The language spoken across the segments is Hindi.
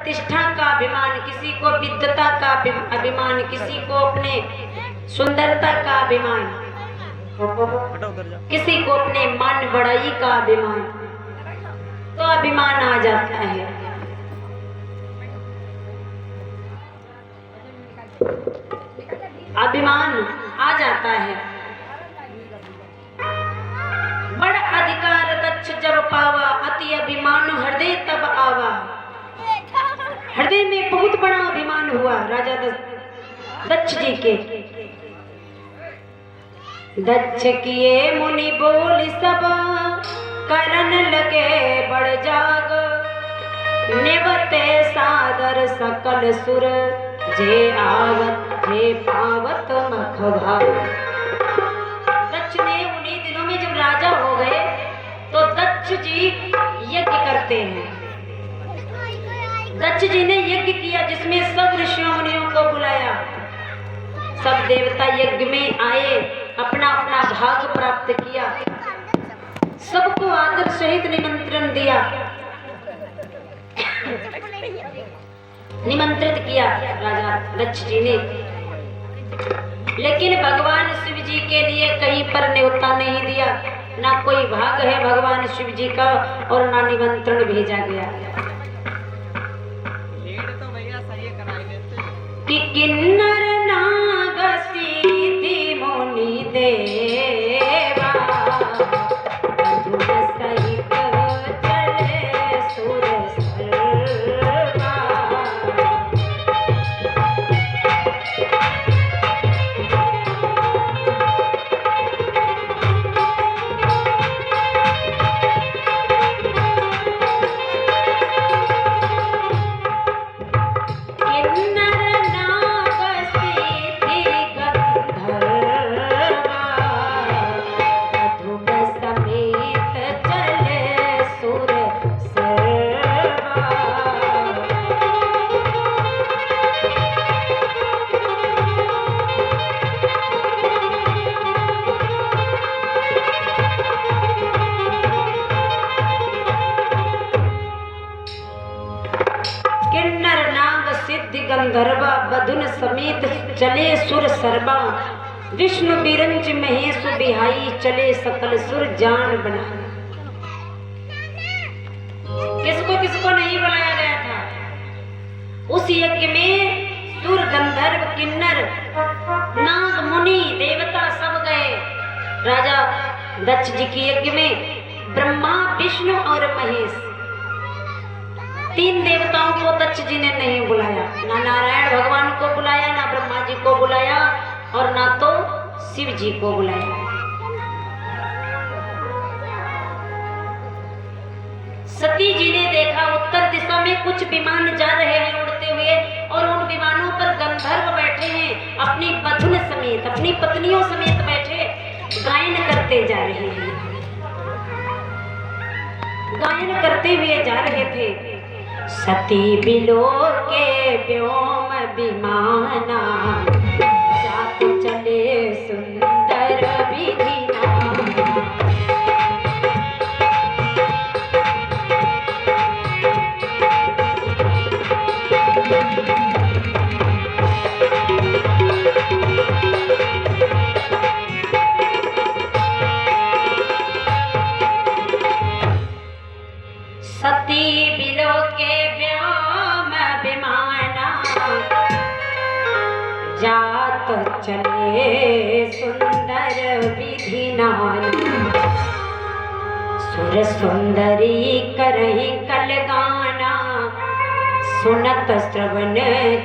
प्रतिष्ठा का अभिमान, किसी को विद्वता का अभिमान, किसी को अपने सुंदरता का अभिमान, किसी को अपने मान बढ़ाई का अभिमान, तो अभिमान आ जाता है। अभिमान आ जाता है। बड़ अधिकार दक्ष जब पावा, अति अभिमान हृदय तब आवा। हृदय में बहुत बड़ा अभिमान हुआ राजा दक्ष जी के। दक्ष किए मुनि बोल सब, करन लगे बड़ जाग। निवते सादर सकल सुर, जे आवत जे पावत मख भाग। दक्ष ने उन्हीं दिनों में जब राजा हो गए तो दक्ष जी यज्ञ करते हैं। दक्ष जी ने यज्ञ किया जिसमें सब ऋषियों मुनियों को बुलाया। सब देवता यज्ञ में आए, अपना अपना भाग प्राप्त किया, सबको आदर सहित निमंत्रण दिया, निमंत्रित किया राजा दक्ष जी ने। लेकिन भगवान शिव जी के लिए कहीं पर न्योता नहीं दिया, ना कोई भाग है भगवान शिव जी का और ना निमंत्रण भेजा गया। कि किन्नर नाग सिद्धि मुनि देवा, मधुर सहित चले सुर सर्वा। गंधर्वा बधुन समेत चले सुर सर्वा। विष्णु बिरंज महेश बिहाई, चले सकल सुर जान बना। किसको किसको नहीं बुलाया गया था उस यज्ञ में? सुर गंधर्व किन्नर नाग मुनि देवता सब गए राजा दक्ष जी के यज्ञ में। ब्रह्मा विष्णु और महेश, तीन देवताओं को दक्ष जी ने नहीं बुलाया। ना नारायण भगवान को बुलाया, ना ब्रह्मा जी को बुलाया और ना तो शिव जी को बुलाया। सती जी ने देखा उत्तर दिशा में कुछ विमान जा रहे हैं उड़ते हुए, और उन विमानों पर गंधर्व बैठे हैं, अपनी बधुन समेत, अपनी पत्नियों समेत बैठे गायन करते जा रहे हैं। गायन करते हुए जा रहे थे। सती बिलो के व्योम विमाना, जात चले सुंदर विधिना। सती बिलो के व्योम विमाना, जात चले सुंदर विधिना। सुर सुंदरी करहि कल गाना, सुनत श्रवण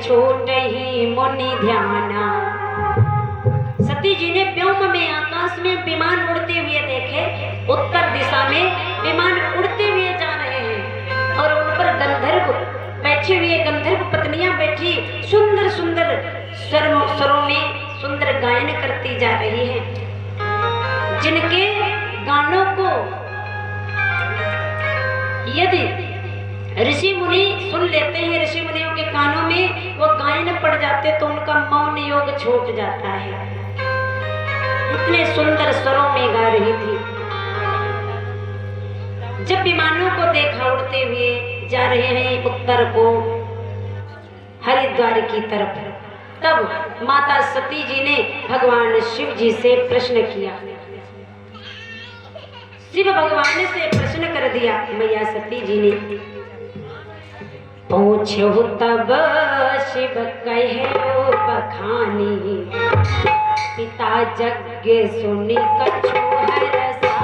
छूट ही मुनि ध्याना। सती जी ने व्योम में, आकाश में विमान उड़ते हुए देखे। उत्तर दिशा में विमान उड़ते हुए जा रहे हैं और उन पर गंधर्व बैठे हुए, गंधर्व पत्नियां बैठी सुंदर सुंदर स्वरों में सुंदर गायन करती जा रही हैं, जिनके गानों को यदि ऋषि मुनि सुन लेते हैं, ऋषि मुनियों के कानों में वो गायन पड़ जाते तो उनका मौन योग छूट जाता है। इतने सुंदर स्वरों में गा रही थी। जब विमानों को देखा उड़ते हुए जा रहे हैं उत्तर को, हरिद्वार की तरफ। तब माता सती जी ने भगवान शिव जी से प्रश्न किया। शिव भगवान से प्रश्न कर दिया। मैया सती जी ने पूछो तब शिव कहे बखानी, पिता यज्ञ सुनि कछु हरसा।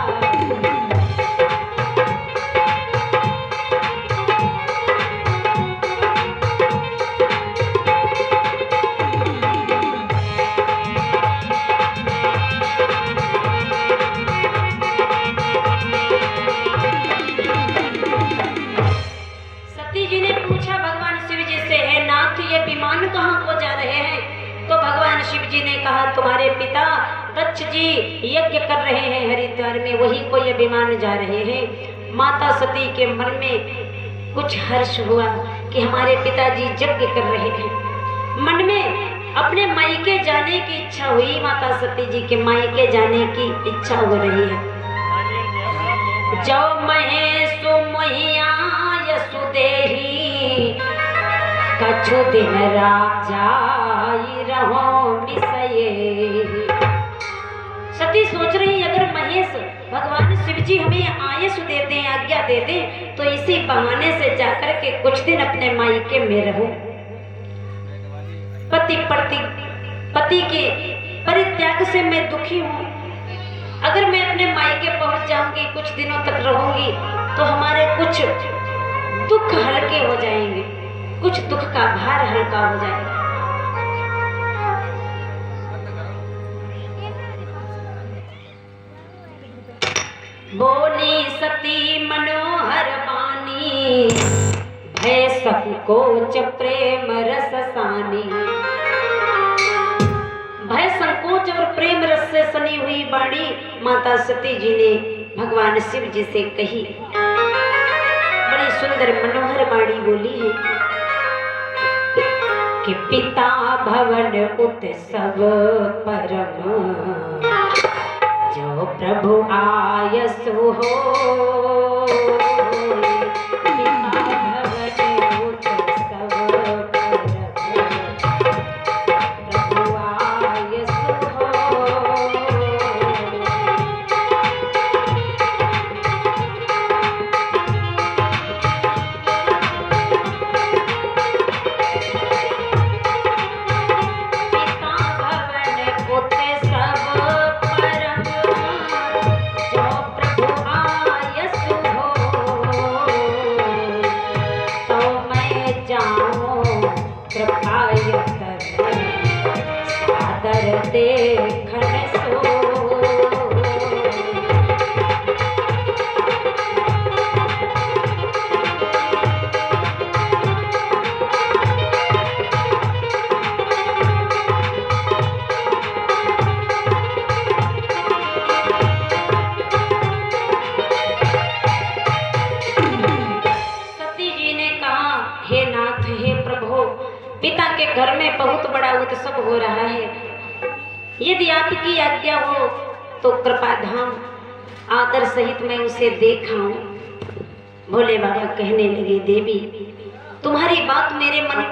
सती जी ने पूछा भगवान शिव जी से, है नाथ ये विमान कहाँ को जा रहे हैं? तो भगवान शिव जी ने कहा, तुम्हारे पिता दक्ष जी यज्ञ कर रहे हैं हरिद्वार में, वही को ये विमान जा रहे हैं। माता सती के मन में कुछ हर्ष हुआ कि हमारे पिताजी यज्ञ कर रहे हैं। मन में अपने मायके जाने की इच्छा हुई। माता सती जी के मायके जाने की इच्छा हो रही है। जो महेशु मोहिया यसुदेही, कछु दिन राजाई रहो मिसये। सती सोच रही, अगर महेश भगवान शिव जी हमें आयुष दे दें, आज्ञा दे दें, तो इसी बहाने से जाकर के कुछ दिन अपने मायके में रहूं। पति के परित्याग से मैं दुखी हूँ। अगर मैं अपने मायके पहुंच जाऊंगी, कुछ दिनों तक रहूंगी, तो हमारे कुछ दुख हल्के हो जाएंगे, कुछ दुख का भार हल्का हो जाएगा। बोली सती मनोहर बानी, भय संकोच प्रेम रस सानी। भय संकोच और प्रेम रस से सनी हुई वाणी माता सती जी ने भगवान शिव जी से कही। बड़ी सुंदर मनोहर वाणी बोली है कि पिता भवन उत्सव परम, जो प्रभु आयसु हो। पिता के घर में बहुत बड़ा उत्सव हो रहा है। यदि आपकी आज्ञा हो तो कृपा धाम आदर सहित मैं उसे देखाऊं। भोले बाबा कहने लगे, देवी तुम्हारी बात मेरे मन